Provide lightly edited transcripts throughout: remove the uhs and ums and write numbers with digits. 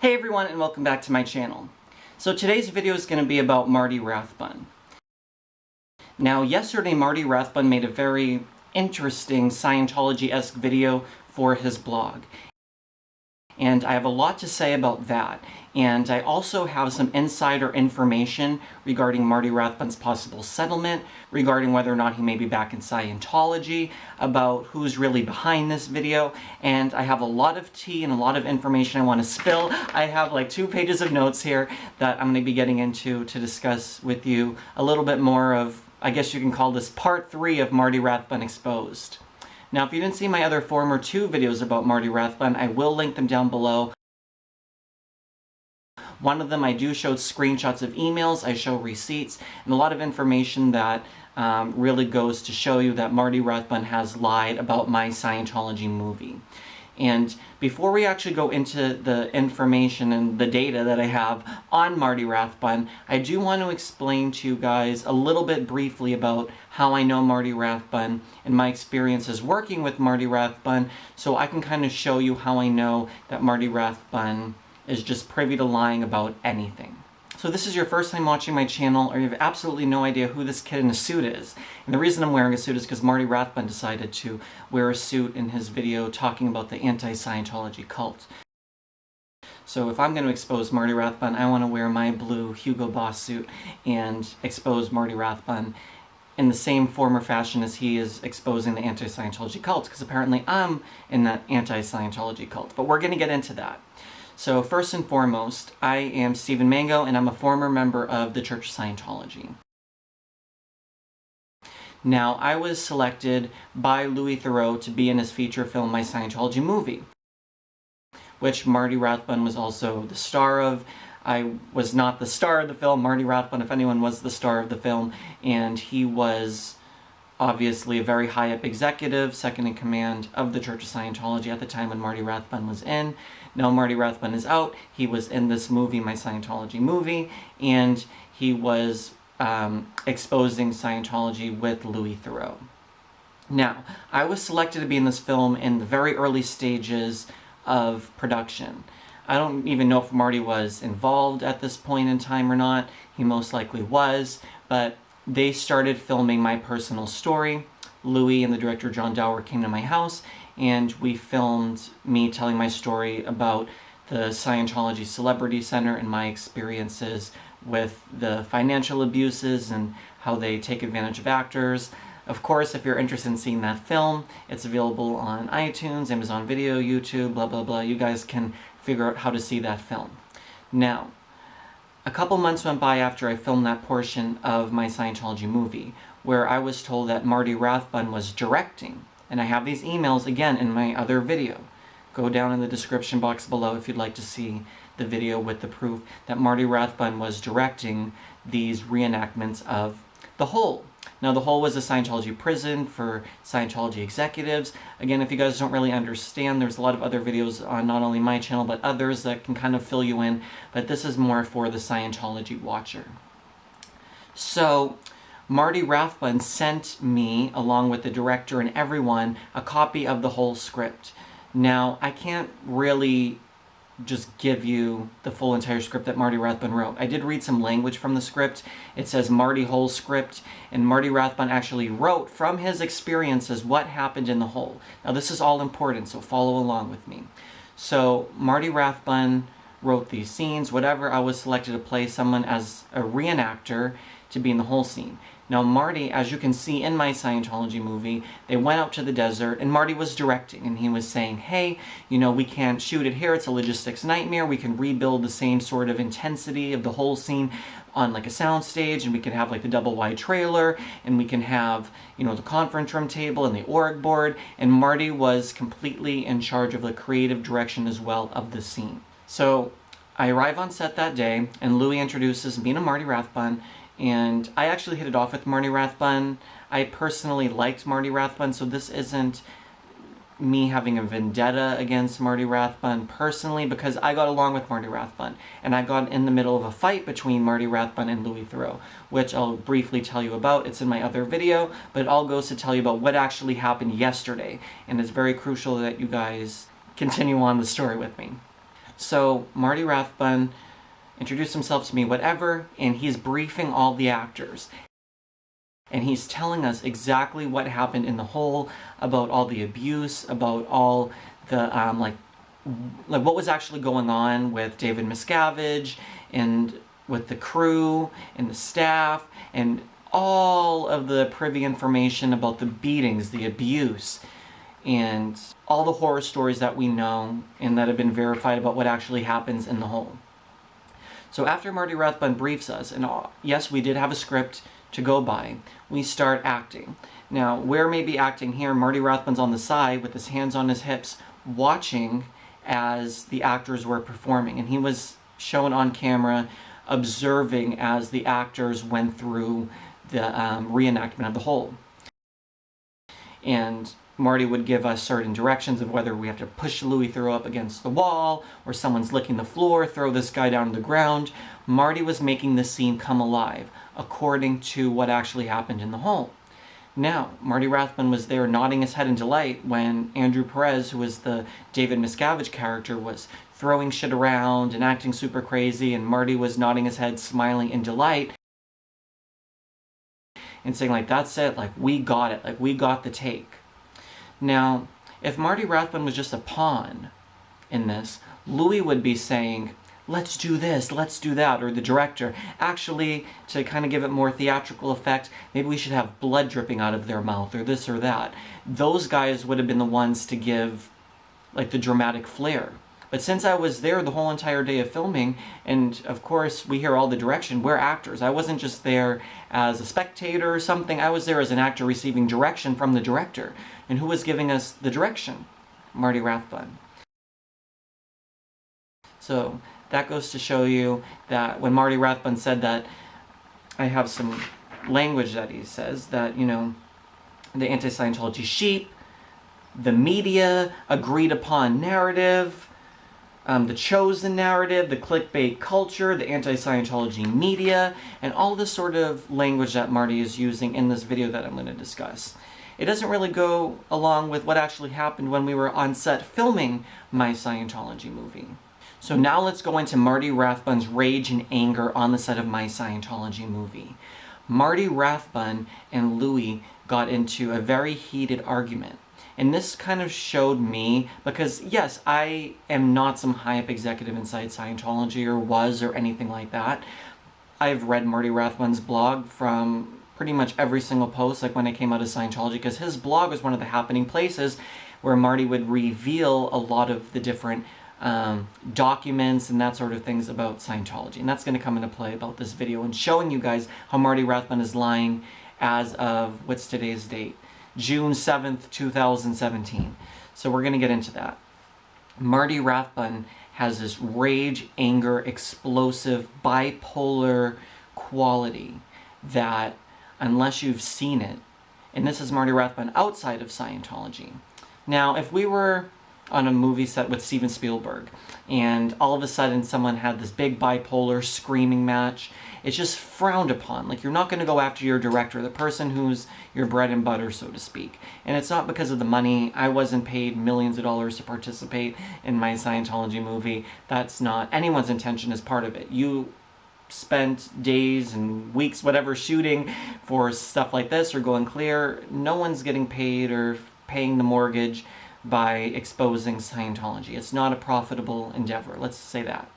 Hey everyone, and welcome back to my channel. So today's video is going to be about Marty Rathbun. Now, yesterday Marty Rathbun made a very interesting Scientology-esque video for his blog. And I have a lot to say about that. And I also have some insider information regarding Marty Rathbun's possible settlement, regarding whether or not he may be back in Scientology, about who's really behind this video, and I have a lot of tea and a lot of information I want to spill. I have like 2 pages of notes here that I'm going to be getting into to discuss with you a little bit more of, I guess you can call this part 3 of Marty Rathbun Exposed. Now, if you didn't see my other former 2 videos about Marty Rathbun, I will link them down below. One of them I do show screenshots of emails, I show receipts, and a lot of information that really goes to show you that Marty Rathbun has lied about my Scientology movie. And before we actually go into the information and the data that I have on Marty Rathbun, I do want to explain to you guys a little bit briefly about how I know Marty Rathbun and my experiences working with Marty Rathbun, so I can kind of show you how I know that Marty Rathbun is just privy to lying about anything. So this is your first time watching my channel, or you have absolutely no idea who this kid in a suit is. And the reason I'm wearing a suit is because Marty Rathbun decided to wear a suit in his video talking about the Anti-Scientology cult. So if I'm going to expose Marty Rathbun, I want to wear my blue Hugo Boss suit and expose Marty Rathbun in the same form or fashion as he is exposing the Anti-Scientology cult, because apparently I'm in that Anti-Scientology cult. But we're going to get into that. So first and foremost, I am Stephen Mango, and I'm a former member of the Church of Scientology. Now, I was selected by Louis Theroux to be in his feature film, My Scientology Movie, which Marty Rathbun was also the star of. I was not the star of the film. Marty Rathbun, if anyone, was the star of the film, and he was obviously a very high-up executive, second in command of the Church of Scientology at the time when Marty Rathbun was in. Now Marty Rathbun is out. He was in this movie, My Scientology Movie, and he was exposing Scientology with Louis Theroux. Now, I was selected to be in this film in the very early stages of production. I don't even know if Marty was involved at this point in time or not. He most likely was, but they started filming my personal story. Louis and the director John Dower came to my house, and we filmed me telling my story about the Scientology Celebrity Center and my experiences with the financial abuses and how they take advantage of actors. Of course, if you're interested in seeing that film, it's available on iTunes, Amazon Video, YouTube, blah, blah, blah. You guys can figure out how to see that film. Now, a couple months went by after I filmed that portion of my Scientology movie, where I was told that Marty Rathbun was directing. And I have these emails, again, in my other video. Go down in the description box below if you'd like to see the video with the proof that Marty Rathbun was directing these reenactments of The Hole. Now, The Hole was a Scientology prison for Scientology executives. Again, if you guys don't really understand, there's a lot of other videos on not only my channel, but others that can kind of fill you in. But this is more for the Scientology watcher. So, Marty Rathbun sent me, along with the director and everyone, a copy of the whole script. Now, I can't really just give you the full entire script that Marty Rathbun wrote. I did read some language from the script. It says Marty Hole script, and Marty Rathbun actually wrote from his experiences what happened in the hole. Now, this is all important, so follow along with me. So, Marty Rathbun wrote these scenes, whatever. I was selected to play someone as a reenactor to be in the whole scene. Now, Marty, as you can see in my Scientology movie, they went out to the desert, and Marty was directing, and he was saying, hey, you know, we can't shoot it here, it's a logistics nightmare, we can rebuild the same sort of intensity of the whole scene on like a sound stage, and we can have like the double wide trailer, and we can have, you know, the conference room table and the org board, and Marty was completely in charge of the creative direction as well of the scene. So, I arrive on set that day, and Louis introduces me to Marty Rathbun, and I actually hit it off with Marty Rathbun. I personally liked Marty Rathbun, so this isn't me having a vendetta against Marty Rathbun personally, because I got along with Marty Rathbun, and I got in the middle of a fight between Marty Rathbun and Louis Theroux, which I'll briefly tell you about. It's in my other video, but it all goes to tell you about what actually happened yesterday, and it's very crucial that you guys continue on the story with me. So Marty Rathbun introduced himself to me, whatever, and he's briefing all the actors. And he's telling us exactly what happened in the hole, about all the abuse, about all the, like what was actually going on with David Miscavige, and with the crew, and the staff, and all of the privy information about the beatings, the abuse, and all the horror stories that we know and that have been verified about what actually happens in the hole. So after Marty Rathbun briefs us, and yes, we did have a script to go by, we start acting. Now, we're maybe acting here, Marty Rathbun's on the side with his hands on his hips, watching as the actors were performing. And he was shown on camera, observing as the actors went through the reenactment of the hole. And Marty would give us certain directions of whether we have to push Louis Theroux up against the wall, or someone's licking the floor, throw this guy down to the ground. Marty was making the scene come alive, according to what actually happened in the hole. Now, Marty Rathbun was there nodding his head in delight when Andrew Perez, who was the David Miscavige character, was throwing shit around and acting super crazy, and Marty was nodding his head, smiling in delight, and saying, like, that's it, like, we got it, like, we got the take. Now, if Marty Rathbun was just a pawn in this, Louis would be saying, let's do this, let's do that, or the director, actually, to kind of give it more theatrical effect, maybe we should have blood dripping out of their mouth, or this or that. Those guys would have been the ones to give, like, the dramatic flair. But since I was there the whole entire day of filming, and of course we hear all the direction, we're actors. I wasn't just there as a spectator or something, I was there as an actor receiving direction from the director. And who was giving us the direction? Marty Rathbun. So that goes to show you that when Marty Rathbun said that, I have some language that he says, that, you know, the anti-Scientology sheep, the media, agreed upon narrative, the chosen narrative, the clickbait culture, the anti-Scientology media, and all this sort of language that Marty is using in this video that I'm going to discuss. It doesn't really go along with what actually happened when we were on set filming my Scientology movie. So now let's go into Marty Rathbun's rage and anger on the set of my Scientology movie. Marty Rathbun and Louis got into a very heated argument. And this kind of showed me, because yes, I am not some high-up executive inside Scientology, or was, or anything like that. I've read Marty Rathbun's blog from pretty much every single post, like when I came out of Scientology, because his blog was one of the happening places where Marty would reveal a lot of the different documents and that sort of things about Scientology. And that's going to come into play about this video and showing you guys how Marty Rathbun is lying as of, what's today's date? June 7th, 2017. So we're going to get into that. Marty Rathbun has this rage, anger, explosive, bipolar quality that, unless you've seen it, and this is Marty Rathbun outside of Scientology. Now, if we were on a movie set with Steven Spielberg, and all of a sudden someone had this big bipolar screaming match, it's just frowned upon. Like, you're not going to go after your director, the person who's your bread and butter, so to speak. And it's not because of the money. I wasn't paid millions of dollars to participate in my Scientology movie. That's not anyone's intention as part of it. You spent days and weeks, whatever, shooting for stuff like this or going clear. No one's getting paid or paying the mortgage by exposing Scientology. It's not a profitable endeavor, let's say that.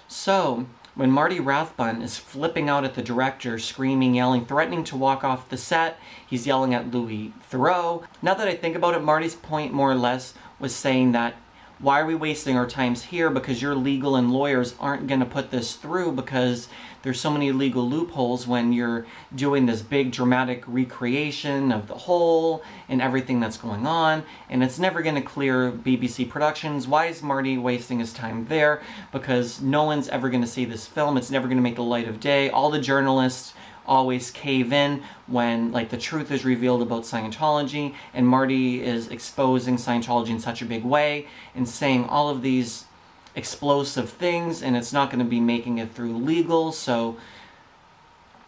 So, when Marty Rathbun is flipping out at the director, screaming, yelling, threatening to walk off the set, he's yelling at Louis Theroux. Now that I think about it, Marty's point more or less was saying that, why are we wasting our times here, because your legal and lawyers aren't going to put this through because there's so many legal loopholes when you're doing this big dramatic recreation of the whole and everything that's going on, and it's never going to clear BBC Productions. Why is Marty wasting his time there? Because no one's ever going to see this film. It's never going to make the light of day. All the journalists always cave in when, like, the truth is revealed about Scientology, and Marty is exposing Scientology in such a big way and saying all of these explosive things, and it's not going to be making it through legal. So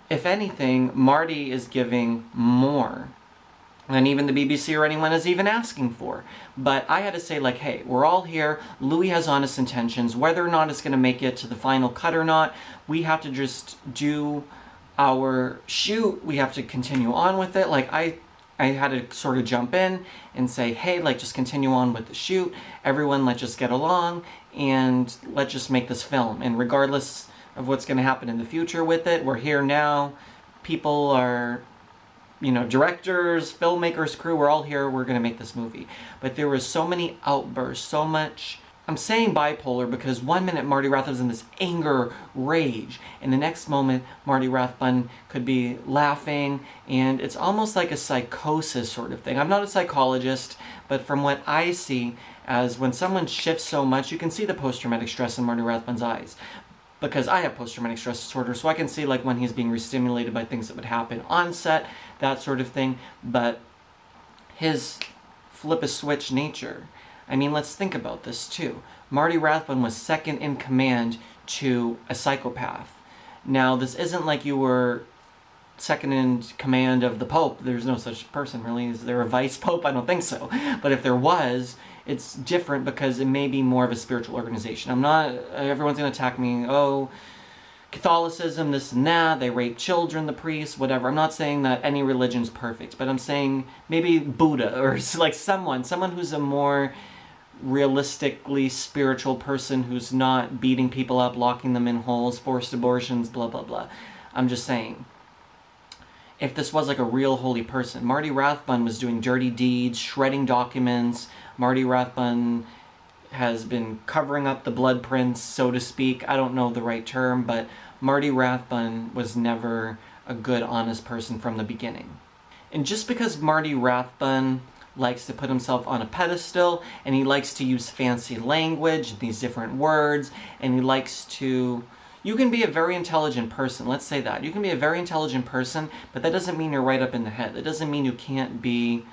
if anything, Marty is giving more than even the BBC or anyone is even asking for. But I had to say, like, hey, we're all here. Louis has honest intentions. Whether or not it's going to make it to the final cut or not, we have to just do our shoot. We have to continue on with it. Like, I had to sort of jump in and say, hey, like, just continue on with the shoot. Everyone, let's just get along and let's just make this film. And regardless of what's going to happen in the future with it, we're here now. People are, you know, directors, filmmakers, crew, we're all here, we're going to make this movie. But there was so many outbursts, so much. I'm saying bipolar because one minute Marty Rathbun's in this anger, rage, and the next moment Marty Rathbun could be laughing, and it's almost like a psychosis sort of thing. I'm not a psychologist, but from what I see, as when someone shifts so much, you can see the post-traumatic stress in Marty Rathbun's eyes. Because I have post-traumatic stress disorder, so I can see like when he's being re-stimulated by things that would happen on set, that sort of thing. But his flip-a-switch nature, I mean, let's think about this too. Marty Rathbun was second in command to a psychopath. Now, this isn't like you were second in command of the Pope. There's no such person, really. Is there a vice Pope? I don't think so. But if there was, it's different because it may be more of a spiritual organization. I'm not, everyone's going to attack me, oh, Catholicism, this and that, they rape children, the priests, whatever. I'm not saying that any religion's perfect, but I'm saying maybe Buddha or like someone who's a more realistically spiritual person who's not beating people up, locking them in holes, forced abortions, blah, blah, blah. I'm just saying, if this was like a real holy person, Marty Rathbun was doing dirty deeds, shredding documents. Marty Rathbun has been covering up the blood prints, so to speak. I don't know the right term, but Marty Rathbun was never a good, honest person from the beginning. And just because Marty Rathbun likes to put himself on a pedestal, and he likes to use fancy language, these different words, and he likes to... You can be a very intelligent person, let's say that. You can be a very intelligent person, but that doesn't mean you're right up in the head. That doesn't mean you can't be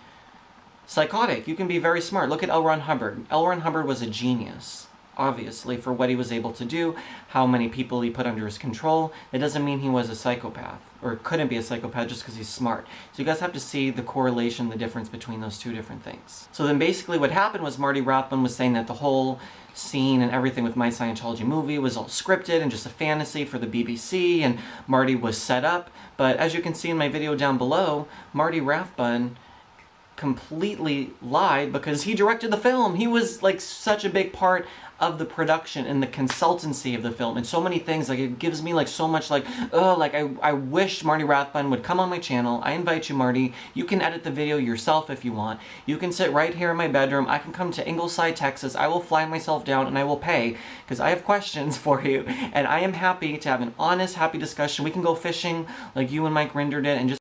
psychotic. You can be very smart. Look at L. Ron Hubbard. L. Ron Hubbard was a genius, obviously, for what he was able to do, how many people he put under his control. It doesn't mean he was a psychopath, or couldn't be a psychopath just because he's smart. So you guys have to see the correlation, the difference between those two different things. So then basically what happened was Marty Rathbun was saying that the whole scene and everything with my Scientology movie was all scripted and just a fantasy for the BBC, and Marty was set up. But as you can see in my video down below, Marty Rathbun completely lied because he directed the film. He was like such a big part of the production and the consultancy of the film and so many things. Like, it gives me like so much like, oh, like I wish Marty Rathbun would come on my channel. I invite you, Marty. You can edit the video yourself if you want. You can sit right here in my bedroom. I can come to Ingleside, Texas. I will fly myself down and I will pay because I have questions for you, and I am happy to have an honest, happy discussion. We can go fishing like you and Mike Rinder did and just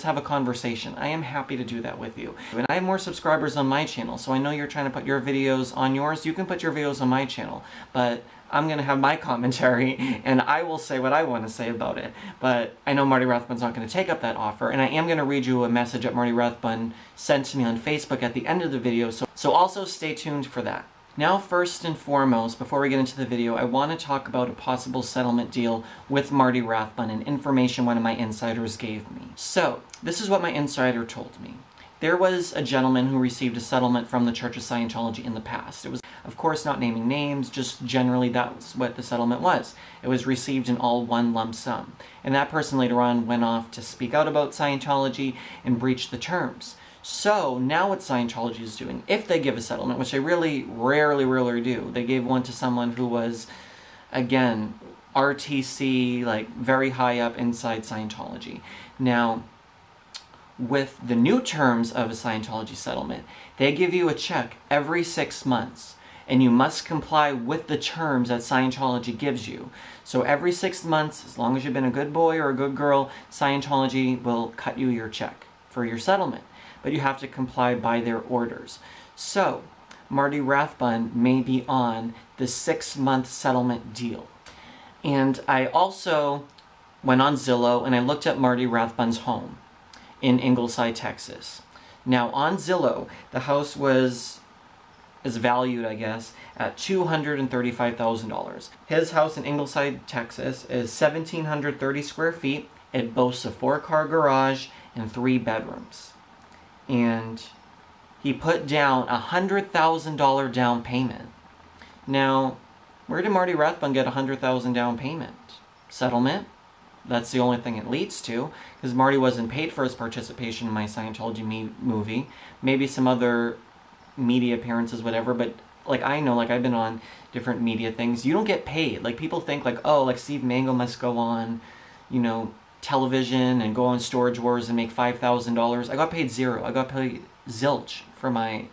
have a conversation. I am happy to do that with you. And I have more subscribers on my channel, so I know you're trying to put your videos on yours. You can put your videos on my channel, but I'm going to have my commentary, and I will say what I want to say about it. But I know Marty Rathbun's not going to take up that offer, and I am going to read you a message that Marty Rathbun sent to me on Facebook at the end of the video, so also stay tuned for that. Now, first and foremost, before we get into the video, I want to talk about a possible settlement deal with Marty Rathbun and information one of my insiders gave me. So, this is what my insider told me. There was a gentleman who received a settlement from the Church of Scientology in the past. It was, of course, not naming names, just generally that was what the settlement was. It was received in all one lump sum. And that person later on went off to speak out about Scientology and breach the terms. So, now what Scientology is doing, if they give a settlement, which they really rarely do, they gave one to someone who was, again, RTC, like very high up inside Scientology. Now, with the new terms of a Scientology settlement, they give you a check every 6 months, and you must comply with the terms that Scientology gives you. So every 6 months, as long as you've been a good boy or a good girl, Scientology will cut you your check for your settlement. But you have to comply by their orders. So, Marty Rathbun may be on the 6-month settlement deal. And I also went on Zillow and I looked at Marty Rathbun's home in Ingleside, Texas. Now, on Zillow, the house is valued, I guess, at $235,000. His house in Ingleside, Texas is 1,730 square feet. It boasts a 4-car garage and 3 bedrooms. And he put down a $100,000 down payment. Now, where did Marty Rathbun get a $100,000 down payment? Settlement? That's the only thing it leads to, because Marty wasn't paid for his participation in my Scientology movie. Maybe some other media appearances, whatever, but like I know, like I've been on different media things, you don't get paid. Like people think like, oh, like Steve Mango must go on, you know, television and go on Storage Wars and make $5,000. I got paid zero. I got paid zilch for my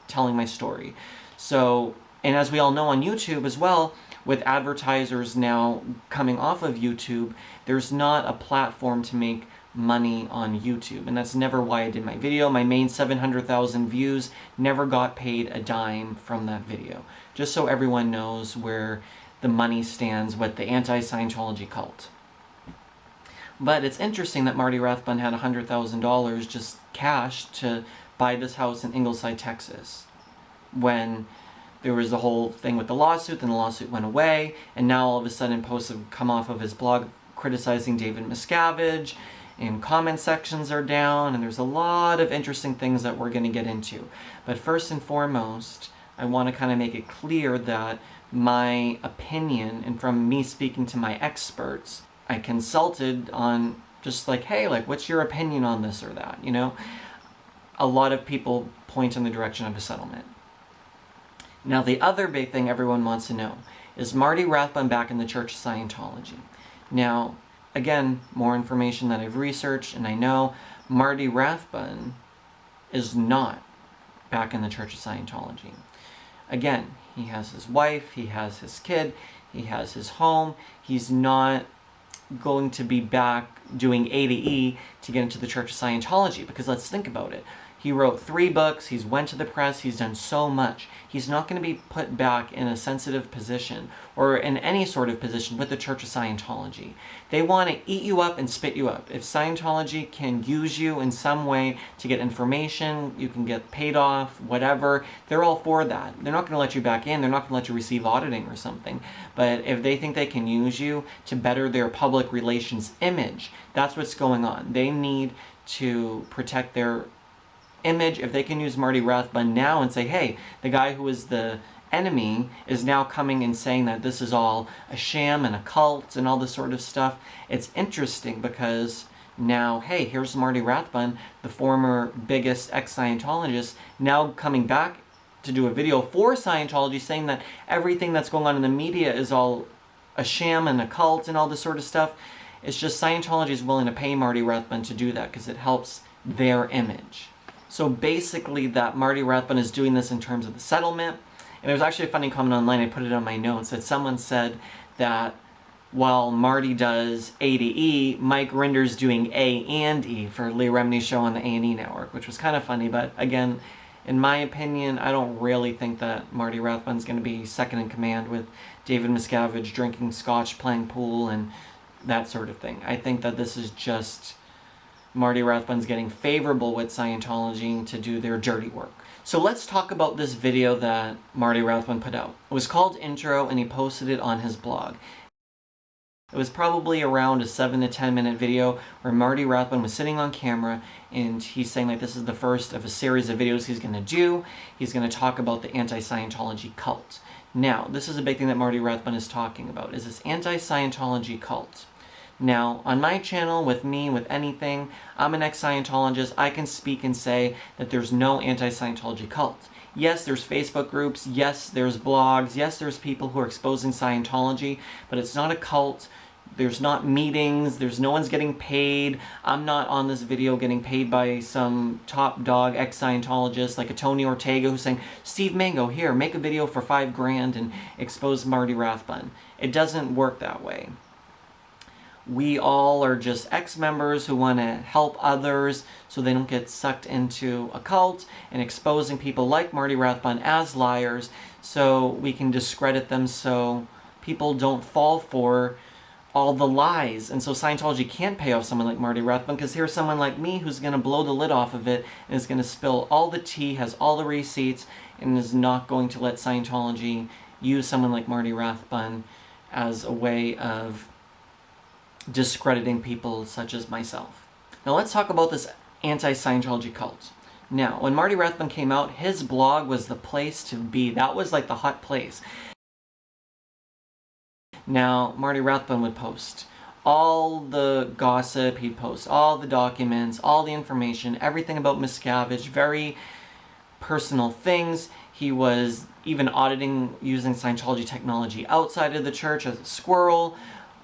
telling my story. So, and as we all know on YouTube as well, with advertisers now coming off of YouTube, there's not a platform to make money on YouTube, and that's never why I did my video. My main 700,000 views never got paid a dime from that video. Just so everyone knows where the money stands with the anti-Scientology cult. But it's interesting that Marty Rathbun had $100,000 just cash to buy this house in Ingleside, Texas, when there was the whole thing with the lawsuit, and the lawsuit went away, and now all of a sudden posts have come off of his blog criticizing David Miscavige, and comment sections are down, and there's a lot of interesting things that we're going to get into. But first and foremost, I want to kind of make it clear that my opinion, and from me speaking to my experts, I consulted on just like, hey, like, what's your opinion on this or that, you know? A lot of people point in the direction of a settlement. Now, the other big thing everyone wants to know is Marty Rathbun back in the Church of Scientology. Now, again, more information that I've researched, and I know Marty Rathbun is not back in the Church of Scientology. Again, he has his wife, he has his kid, he has his home. He's not going to be back doing A to E to get into the Church of Scientology, because let's think about it. He wrote 3 books, he's went to the press, he's done so much. He's not going to be put back in a sensitive position or in any sort of position with the Church of Scientology. They want to eat you up and spit you up. If Scientology can use you in some way to get information, you can get paid off, whatever, they're all for that. They're not going to let you back in, they're not going to let you receive auditing or something. But if they think they can use you to better their public relations image, that's what's going on. They need to protect their image. If they can use Marty Rathbun now and say, hey, the guy who is the enemy is now coming and saying that this is all a sham and a cult and all this sort of stuff, it's interesting because now, hey, here's Marty Rathbun, the former biggest ex-Scientologist, now coming back to do a video for Scientology saying that everything that's going on in the media is all a sham and a cult and all this sort of stuff. It's just Scientology is willing to pay Marty Rathbun to do that because it helps their image. So basically that Marty Rathbun is doing this in terms of the settlement. And there was actually a funny comment online, I put it on my notes, that someone said that while Marty does A to E, Mike Rinder's doing A and E for Leah Remini's show on the A&E network, which was kind of funny. But again, in my opinion, I don't really think that Marty Rathbun's going to be second in command with David Miscavige drinking scotch, playing pool, and that sort of thing. I think that this is just Marty Rathbun's getting favorable with Scientology to do their dirty work. So let's talk about this video that Marty Rathbun put out. It was called Intro, and he posted it on his blog. It was probably around a 7 to 10 minute video where Marty Rathbun was sitting on camera, and he's saying like this is the first of a series of videos he's going to do. He's going to talk about the anti-Scientology cult. Now, this is a big thing that Marty Rathbun is talking about, is this anti-Scientology cult. Now, on my channel, with me, with anything, I'm an ex-Scientologist. I can speak and say that there's no anti-Scientology cult. Yes, there's Facebook groups. Yes, there's blogs. Yes, there's people who are exposing Scientology, but it's not a cult. There's not meetings. There's no one's getting paid. I'm not on this video getting paid by some top dog ex-Scientologist like a Tony Ortega who's saying, Steve Mango, here, make a video for $5,000 and expose Marty Rathbun. It doesn't work that way. We all are just ex-members who want to help others so they don't get sucked into a cult and exposing people like Marty Rathbun as liars so we can discredit them so people don't fall for all the lies. And so Scientology can't pay off someone like Marty Rathbun because here's someone like me who's going to blow the lid off of it and is going to spill all the tea, has all the receipts, and is not going to let Scientology use someone like Marty Rathbun as a way of discrediting people such as myself. Now let's talk about this anti-Scientology cult. Now, when Marty Rathbun came out, his blog was the place to be. That was like the hot place. Now, Marty Rathbun would post all the gossip, he'd post all the documents, all the information, everything about Miscavige, very personal things. He was even auditing using Scientology technology outside of the church as a squirrel.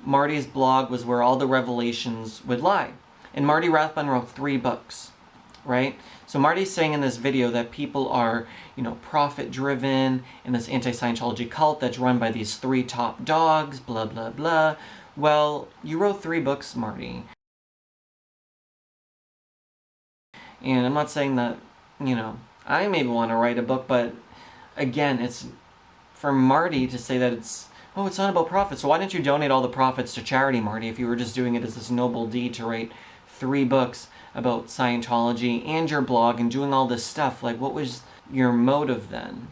Marty's blog was where all the revelations would lie. And Marty Rathbun wrote 3 books, right? So Marty's saying in this video that people are, profit-driven in this anti-Scientology cult that's run by these 3 top dogs, blah, blah, blah. Well, you wrote 3 books, Marty. And I'm not saying that, I maybe want to write a book, but again, it's for Marty to say that it's not about profit. So why didn't you donate all the profits to charity, Marty, if you were just doing it as this noble deed to write 3 books about Scientology and your blog and doing all this stuff? Like, what was your motive then?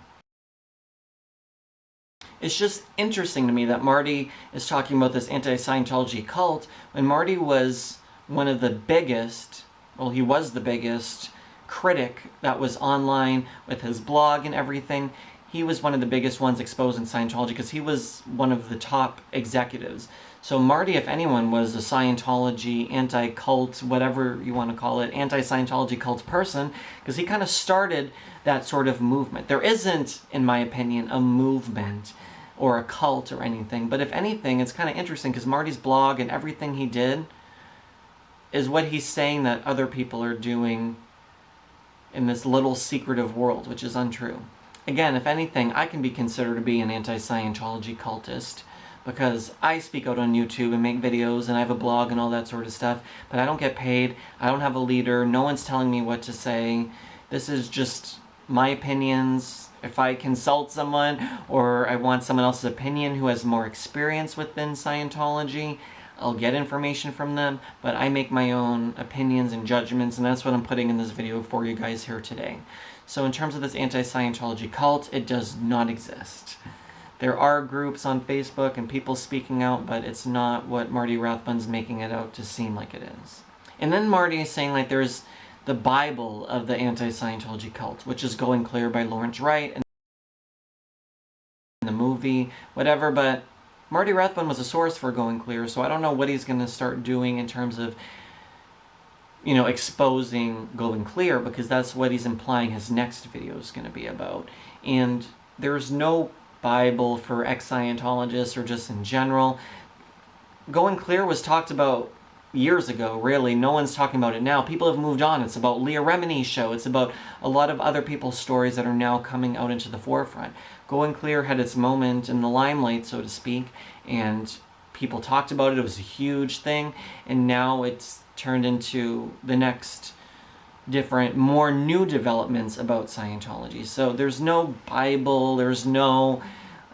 It's just interesting to me that Marty is talking about this anti-Scientology cult when Marty was one of the biggest, he was the biggest critic that was online with his blog and everything. He was one of the biggest ones exposing Scientology because he was one of the top executives. So Marty, if anyone, was a Scientology, anti-cult, whatever you want to call it, anti-Scientology cult person, because he kind of started that sort of movement. There isn't, in my opinion, a movement or a cult or anything, but if anything, it's kind of interesting because Marty's blog and everything he did is what he's saying that other people are doing in this little secretive world, which is untrue. Again, if anything, I can be considered to be an anti-Scientology cultist because I speak out on YouTube and make videos and I have a blog and all that sort of stuff, but I don't get paid, I don't have a leader, no one's telling me what to say. This is just my opinions. If I consult someone or I want someone else's opinion who has more experience within Scientology, I'll get information from them, but I make my own opinions and judgments, and that's what I'm putting in this video for you guys here today. So in terms of this anti-Scientology cult, it does not exist. There are groups on Facebook and people speaking out, but it's not what Marty Rathbun's making it out to seem like it is. And then Marty is saying like there's the Bible of the anti-Scientology cult, which is Going Clear by Lawrence Wright, and the movie, whatever, but Marty Rathbun was a source for Going Clear, so I don't know what he's going to start doing in terms of, exposing Going Clear, because that's what he's implying his next video is going to be about. And there's no Bible for ex-Scientologists or just in general. Going Clear was talked about years ago, really. No one's talking about it now. People have moved on. It's about Leah Remini's show. It's about a lot of other people's stories that are now coming out into the forefront. Going Clear had its moment in the limelight, so to speak, and people talked about it. It was a huge thing, and now it's turned into the next different, more new developments about Scientology. So there's no Bible, there's no,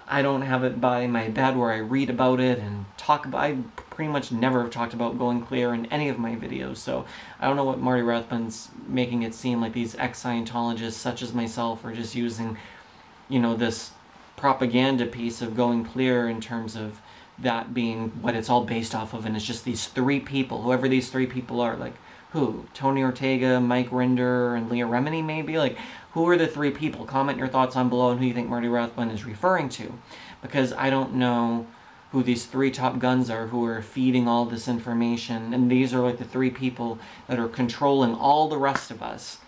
I don't have it by my bed where I read about it and talk about, I pretty much never have talked about Going Clear in any of my videos, so I don't know what Marty Rathbun's making it seem like these ex-Scientologists such as myself are just using, this propaganda piece of Going Clear in terms of that being what it's all based off of, and it's just these 3 people, whoever these 3 people are, like, who? Tony Ortega, Mike Rinder, and Leah Remini, maybe? Like, who are the 3 people? Comment your thoughts on below and who you think Marty Rathbun is referring to, because I don't know who these 3 top guns are who are feeding all this information, and these are like the 3 people that are controlling all the rest of us,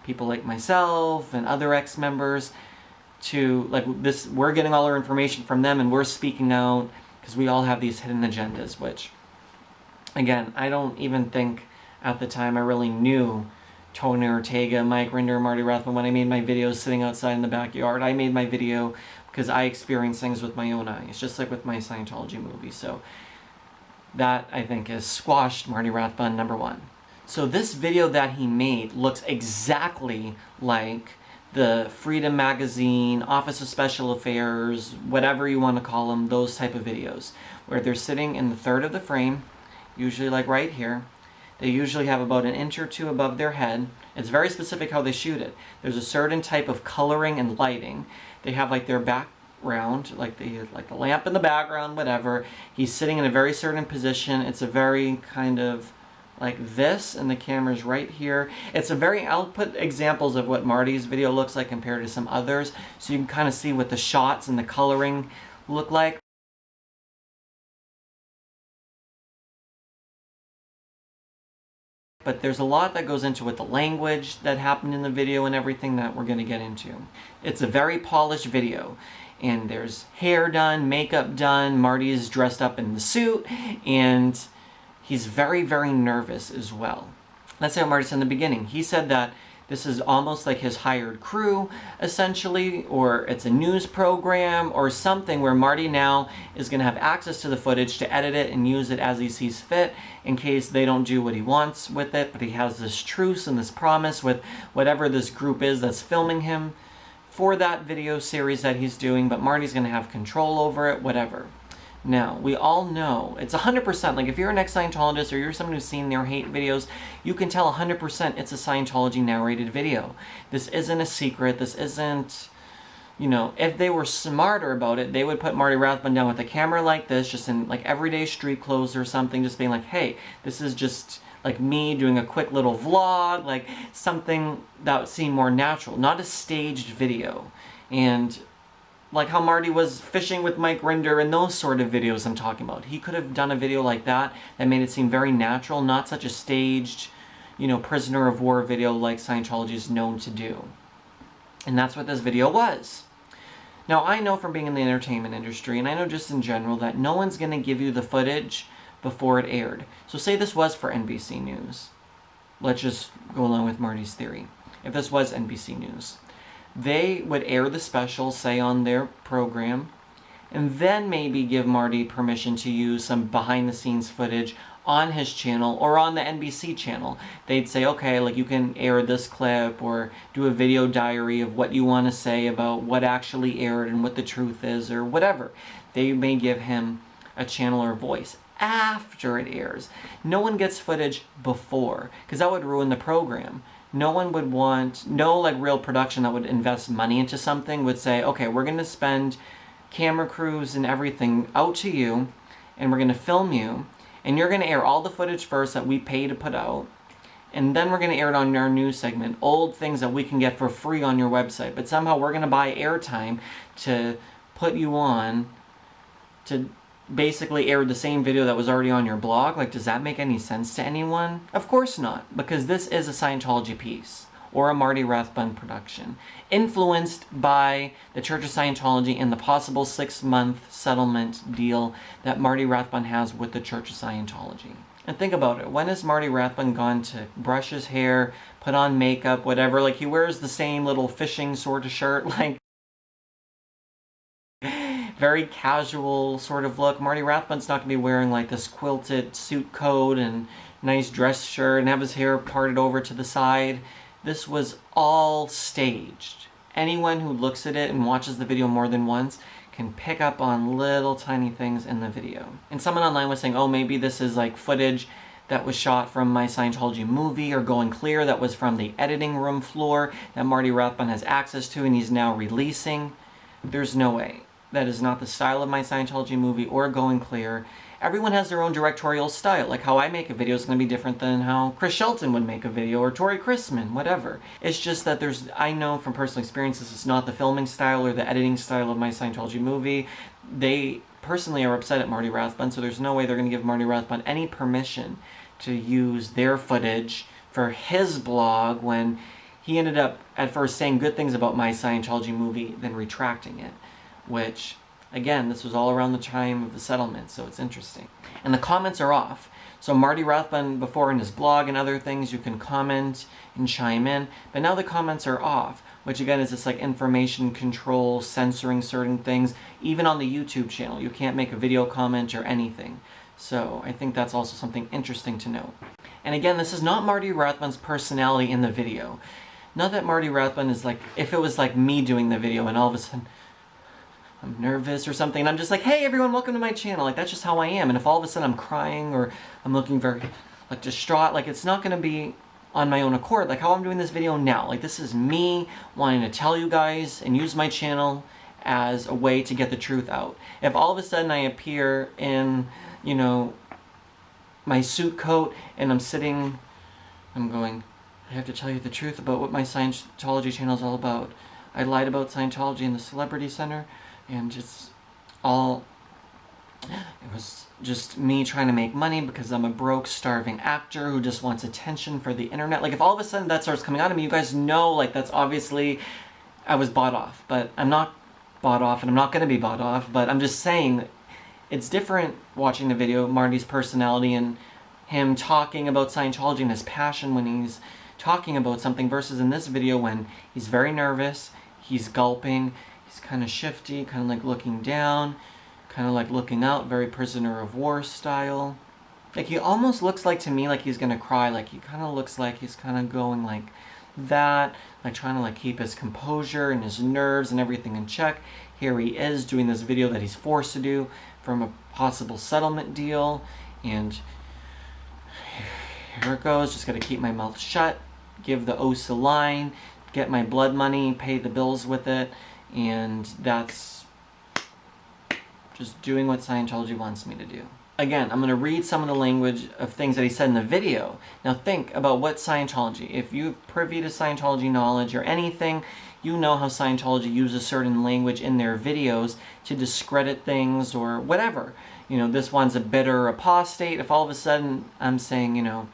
people like myself and other ex-members, to, like, this, we're getting all our information from them and we're speaking out because we all have these hidden agendas, which, again, I don't even think at the time I really knew Tony Ortega, Mike Rinder, Marty Rathbun when I made my videos sitting outside in the backyard. I made my video because I experienced things with my own eyes, just like with my Scientology movie. So that, I think, has squashed Marty Rathbun, number 1. So this video that he made looks exactly like the Freedom Magazine, Office of Special Affairs, whatever you want to call them, those type of videos, where they're sitting in the third of the frame, usually like right here. They usually have about an inch or 2 above their head. It's very specific how they shoot it. There's a certain type of coloring and lighting. They have like their background, like the lamp in the background, whatever. He's sitting in a very certain position. It's a very kind of like this, and the camera's right here. I'll put examples of what Marty's video looks like compared to some others, so you can kind of see what the shots and the coloring look like. But there's a lot that goes into with the language that happened in the video and everything that we're going to get into. It's a very polished video, and there's hair done, makeup done, Marty is dressed up in the suit, and he's very, very nervous as well. Let's say what Marty said in the beginning. He said that this is almost like his hired crew, essentially, or it's a news program or something where Marty now is going to have access to the footage to edit it and use it as he sees fit in case they don't do what he wants with it. But he has this truce and this promise with whatever this group is that's filming him for that video series that he's doing, but Marty's going to have control over it, whatever. Now, we all know, it's 100%, like if you're an ex-Scientologist or you're someone who's seen their hate videos, you can tell 100% it's a Scientology narrated video. This isn't a secret, this isn't, you know, if they were smarter about it, they would put Marty Rathbun down with a camera like this, just in like everyday street clothes or something, just being like, hey, this is just like me doing a quick little vlog, like something that would seem more natural, not a staged video. And like how Marty was fishing with Mike Rinder and those sort of videos I'm talking about. He could have done a video like that that made it seem very natural, not such a staged, you know, prisoner of war video like Scientology is known to do. And that's what this video was. Now, I know from being in the entertainment industry, and I know just in general, that no one's going to give you the footage before it aired. So say this was for NBC News. Let's just go along with Marty's theory. If this was NBC News, they would air the special, say, on their program, and then maybe give Marty permission to use some behind-the-scenes footage on his channel or on the NBC channel. They'd say, okay, like you can air this clip or do a video diary of what you want to say about what actually aired and what the truth is or whatever. They may give him a channel or voice after it airs. No one gets footage before, because that would ruin the program. No one would want, no like real production that would invest money into something would say, okay, we're going to spend camera crews and everything out to you, and we're going to film you, and you're going to air all the footage first that we pay to put out, and then we're going to air it on our news segment, old things that we can get for free on your website, but somehow we're going to buy airtime to put you on to basically air the same video that was already on your blog. Like, does that make any sense to anyone? Of course not, because this is a Scientology piece or a Marty Rathbun production, influenced by the Church of Scientology and the possible 6-month settlement deal that Marty Rathbun has with the Church of Scientology. And think about it, when has Marty Rathbun gone to brush his hair, put on makeup, whatever? Like, he wears the same little fishing sort of shirt, like very casual sort of look. Marty Rathbun's not going to be wearing like this quilted suit coat and nice dress shirt and have his hair parted over to the side. This was all staged. Anyone who looks at it and watches the video more than once can pick up on little tiny things in the video. And someone online was saying, oh, maybe this is like footage that was shot from my Scientology movie or Going Clear that was from the editing room floor that Marty Rathbun has access to and he's now releasing. There's no way. That is not the style of my Scientology movie or Going Clear. Everyone has their own directorial style. Like how I make a video is going to be different than how Chris Shelton would make a video or Tori Chrisman, whatever. It's just that I know from personal experiences it's not the filming style or the editing style of my Scientology movie. They personally are upset at Marty Rathbun, so there's no way they're going to give Marty Rathbun any permission to use their footage for his blog when he ended up at first saying good things about my Scientology movie, then retracting it. Which, again, this was all around the time of the settlement, so it's interesting. And the comments are off. So Marty Rathbun, before in his blog and other things, you can comment and chime in, but now the comments are off, which again is this like information control, censoring certain things. Even on the YouTube channel, you can't make a video comment or anything. So I think that's also something interesting to note. And again, this is not Marty Rathbun's personality in the video. Not that Marty Rathbun is like, if it was like me doing the video and all of a sudden I'm nervous or something, and I'm just like, hey everyone, welcome to my channel. Like, that's just how I am. And if all of a sudden I'm crying or I'm looking very like distraught, like it's not going to be on my own accord, like how I'm doing this video now. Like, this is me wanting to tell you guys and use my channel as a way to get the truth out. If all of a sudden I appear in, you know, my suit coat, and I'm sitting, I'm going, I have to tell you the truth about what my Scientology channel is all about. I lied about Scientology in the Celebrity Center, and it's all, it was just me trying to make money because I'm a broke, starving actor who just wants attention for the internet. Like, if all of a sudden that starts coming out of me, you guys know, like, that's obviously, I was bought off. But I'm not bought off, and I'm not going to be bought off, but I'm just saying, it's different watching the video, Marty's personality and him talking about Scientology and his passion when he's talking about something, versus in this video when he's very nervous, he's gulping, he's kind of shifty, kind of like looking down, kind of like looking out, very prisoner of war style. Like, he almost looks like, to me, like he's gonna cry. Like, he kind of looks like he's kind of going like that, like trying to like keep his composure and his nerves and everything in check. Here he is doing this video that he's forced to do from a possible settlement deal, and here it goes. Just gotta keep my mouth shut, give the oaths a line, get my blood money, pay the bills with it, and that's just doing what Scientology wants me to do. Again, I'm going to read some of the language of things that he said in the video. Now think about what Scientology, if you're privy to Scientology knowledge or anything, you know how Scientology uses certain language in their videos to discredit things or whatever. You know, this one's a bitter apostate. If all of a sudden I'm saying, you know,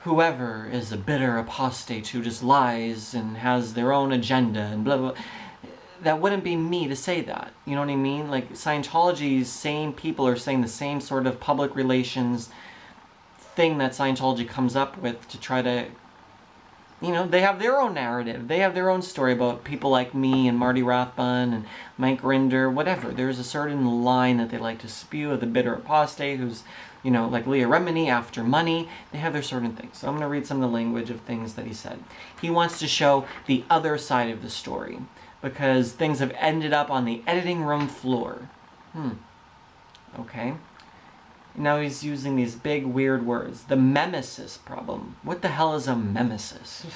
whoever is a bitter apostate who just lies and has their own agenda and blah, blah, blah, that wouldn't be me to say that. You know what I mean? Like, Scientology's same people are saying the same sort of public relations thing that Scientology comes up with to try to, you know, they have their own narrative. They have their own story about people like me and Marty Rathbun and Mike Rinder, whatever. There's a certain line that they like to spew of the bitter apostate who's, you know, like Leah Remini, after money. They have their certain things. So I'm going to read some of the language of things that he said. He wants to show the other side of the story, because things have ended up on the editing room floor. Okay. Now he's using these big, weird words. The memesis problem. What the hell is a memesis?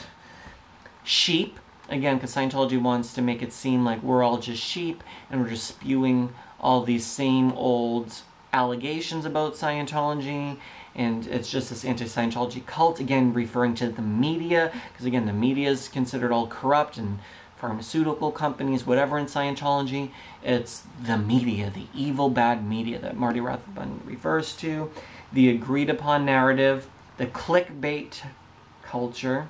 Sheep. Again, because Scientology wants to make it seem like we're all just sheep, and we're just spewing all these same old allegations about Scientology, and it's just this anti-Scientology cult, again, referring to the media, because again, the media is considered all corrupt, and pharmaceutical companies, whatever in Scientology, it's the media, the evil, bad media that Marty Rathbun refers to, the agreed upon narrative, the clickbait culture,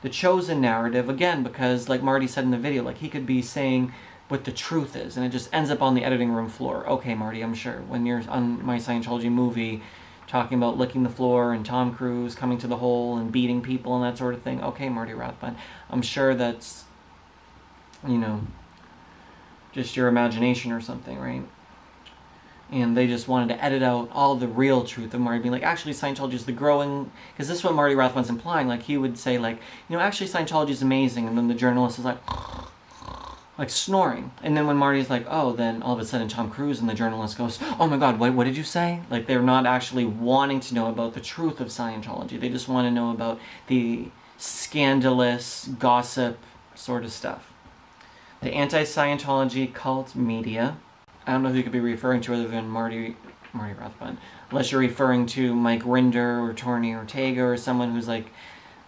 the chosen narrative, again, because like Marty said in the video, like he could be saying what the truth is, and it just ends up on the editing room floor. Okay, Marty, I'm sure when you're on my Scientology movie talking about licking the floor and Tom Cruise coming to the hole and beating people and that sort of thing, okay, Marty Rathbun, I'm sure that's, you know, just your imagination or something, right? And they just wanted to edit out all the real truth of Marty being like, actually, Scientology is the growing, because this is what Marty Rathbun's implying. Like, he would say, like, you know, actually, Scientology is amazing, and then the journalist is like snoring. And then when Marty's like, oh, then all of a sudden Tom Cruise and the journalist goes, oh my God, what did you say? Like, they're not actually wanting to know about the truth of Scientology. They just want to know about the scandalous gossip sort of stuff. The anti-Scientology cult media. I don't know who you could be referring to other than Marty Rathbun. Unless you're referring to Mike Rinder or Tony Ortega or someone who's like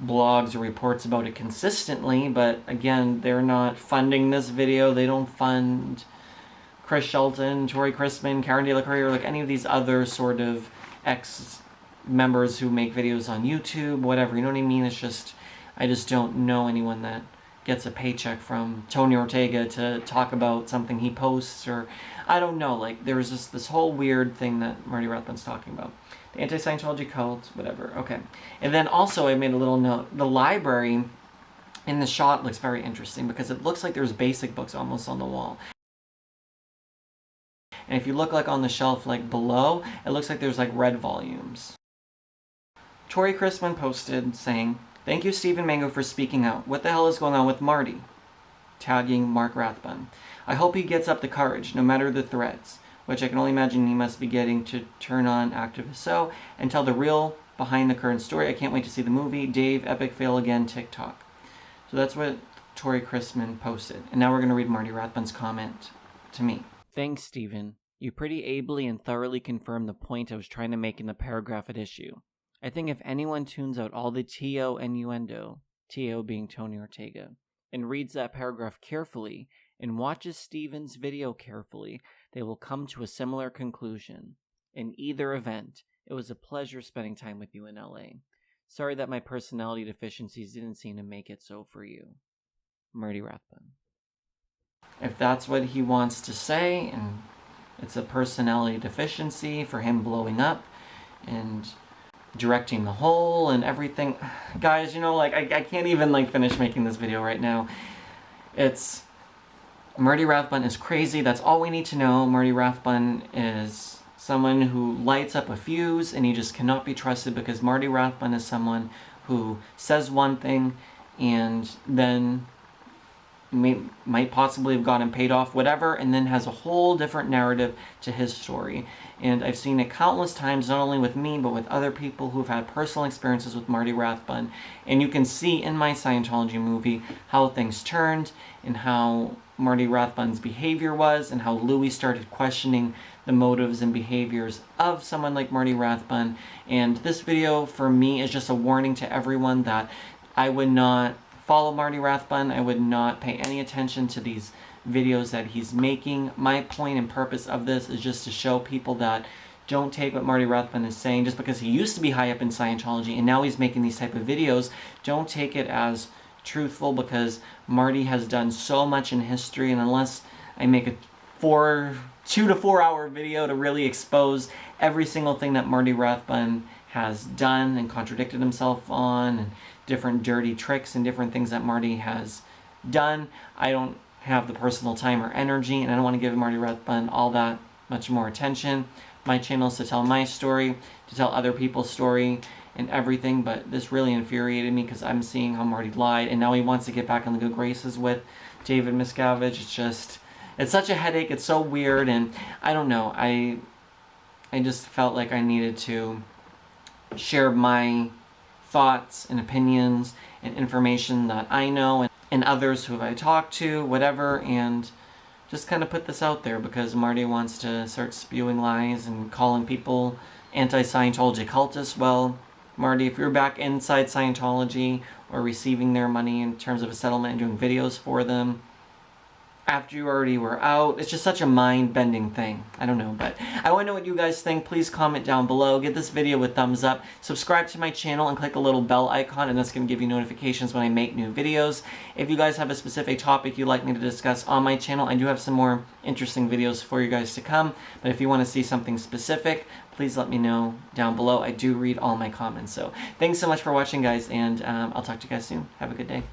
blogs or reports about it consistently. But again, they're not funding this video. They don't fund Chris Shelton, Tori Chrisman, Karen De La Cree, or like any of these other sort of ex-members who make videos on YouTube, whatever. You know what I mean? It's just, I just don't know anyone that gets a paycheck from Tony Ortega to talk about something he posts, or I don't know, like there was just this whole weird thing that Marty Rathbun's talking about. The anti-Scientology cult, whatever, okay. And then also I made a little note, the library in the shot looks very interesting because it looks like there's basic books almost on the wall. And if you look like on the shelf like below, it looks like there's like red volumes. Tori Chrisman posted saying, thank you, Stephen Mango, for speaking out. What the hell is going on with Marty? Tagging Mark Rathbun. I hope he gets up the courage, no matter the threats, which I can only imagine he must be getting, to turn on activist so and tell the real behind the current story. I can't wait to see the movie. Dave, epic fail again, TikTok. So that's what Tori Chrisman posted. And now we're going to read Marty Rathbun's comment to me. Thanks, Stephen. You pretty ably and thoroughly confirmed the point I was trying to make in the paragraph at issue. I think if anyone tunes out all the T.O. innuendo, T.O. being Tony Ortega, and reads that paragraph carefully and watches Steven's video carefully, they will come to a similar conclusion. In either event, it was a pleasure spending time with you in LA. Sorry that my personality deficiencies didn't seem to make it so for you. Marty Rathbun. If that's what he wants to say, and it's a personality deficiency for him blowing up and directing the whole and everything. Guys, I can't even finish making this video right now. It's Marty Rathbun is crazy. That's all we need to know. Marty Rathbun is someone who lights up a fuse, and he just cannot be trusted, because Marty Rathbun is someone who says one thing and then might possibly have gotten paid off, whatever, and then has a whole different narrative to his story. And I've seen it countless times, not only with me, but with other people who've had personal experiences with Marty Rathbun. And you can see in my Scientology movie how things turned, and how Marty Rathbun's behavior was, and how Louis started questioning the motives and behaviors of someone like Marty Rathbun. And this video, for me, is just a warning to everyone that I would not follow Marty Rathbun. I would not pay any attention to these videos that he's making. My point and purpose of this is just to show people that don't take what Marty Rathbun is saying just because he used to be high up in Scientology and now he's making these type of videos. Don't take it as truthful, because Marty has done so much in history, and unless I make a 2 to 4 hour video to really expose every single thing that Marty Rathbun has done and contradicted himself on, and different dirty tricks and different things that Marty has done, I don't have the personal time or energy, and I don't want to give Marty Rathbun all that much more attention. My channel is to tell my story, to tell other people's story and everything, but this really infuriated me because I'm seeing how Marty lied, and now he wants to get back in the good graces with David Miscavige. It's such a headache. It's so weird, and I don't know. I just felt like I needed to share my thoughts and opinions and information that I know, and others who I talked to, whatever, and just kind of put this out there because Marty wants to start spewing lies and calling people anti-Scientology cultists. Well, Marty, if you're back inside Scientology or receiving their money in terms of a settlement and doing videos for them after you already were out, it's just such a mind-bending thing. I don't know, but I want to know what you guys think. Please comment down below. Give this video a thumbs up. Subscribe to my channel and click the little bell icon, and that's going to give you notifications when I make new videos. If you guys have a specific topic you'd like me to discuss on my channel, I do have some more interesting videos for you guys to come. But if you want to see something specific, please let me know down below. I do read all my comments. So thanks so much for watching, guys, and I'll talk to you guys soon. Have a good day.